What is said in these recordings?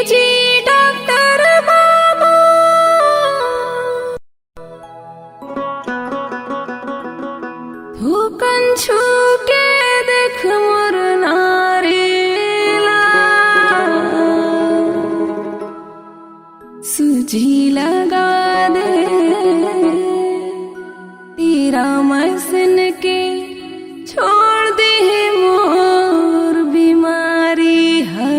जी डॉक्टर बाबू धोकन छू के देख मोर नारीला सूजी लगा दे तेरा मसन के छोड़ दे मोर बीमारी है।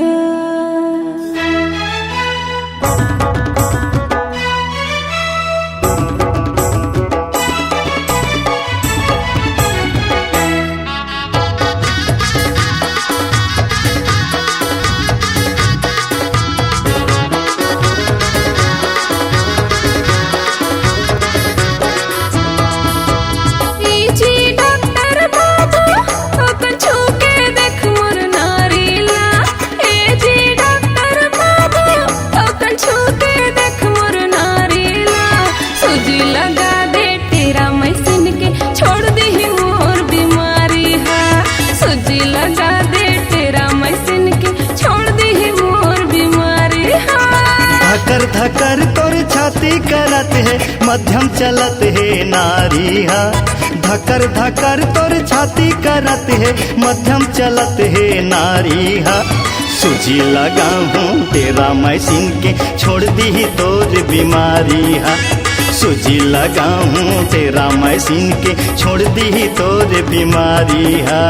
धकर धकर तोर छाती करत है मध्यम चलत है नारी हा। धकर धकर तोर छाती करत है मध्यम चलत है नारी हा। सूजी लगा हूँ तेरा मशीन के छोड़ दी तोर बीमारी हा। सूजी लगा हूँ तेरा मशीन के छोड़ दी तोर बीमारी हा।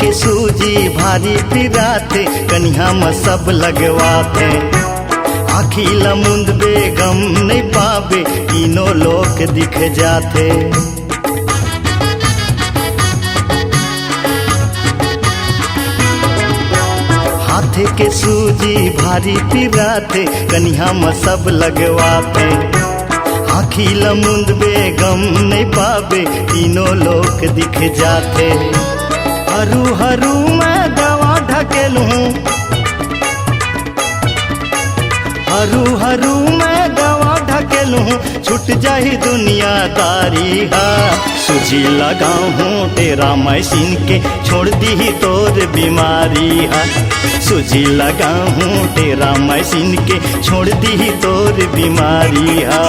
के सूजी भारी पिराते कन्हा में सब लगवाते। आखी लमुंद बेगम नहीं पावे तीनों लोग दिख जाते। हाथे के सूजी भारी पिराते कन्हा में सब लगवाते। आखी लमुंद बेगम नहीं पावे तीनों लोग दिख जाते। हरू हरू मैं दवा ढकेलूं, हरू हरू मैं दवा ढकेलूं, छूट जाही दुनियादारी हा। सूजी लगाऊं तेरा मशीन के छोड़ दी तोर बीमारी हा। सूजी लगाऊं तेरा मशीन के छोड़ दी तोर बीमारी हा।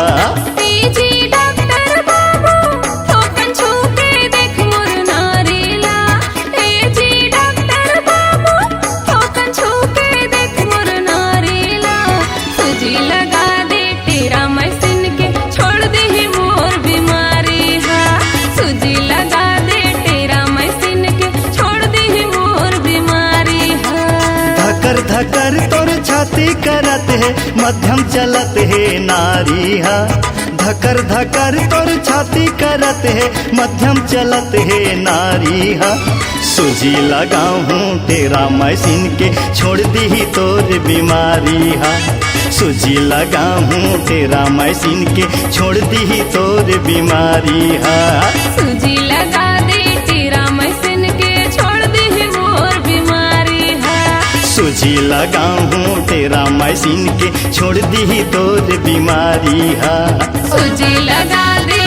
धकर तोर छाती करत है मध्यम चलत है नारी हा। धकर धकर तोर छाती करत है मध्यम चलत है नारी हा। सूजी लगाऊं तेरा मशीन के छोड़ दी तोर बीमारी हा। सूजी लगाऊं तेरा मशीन के छोड़ दी तोर बीमारी हा। सूजी लगा दे तेरा मशीन के छोड़ दे मोर बीमारी है। सूजी लगाऊं तेरा मशीन के छोड़ दी तोर बीमारी हा। सूजी लगा दे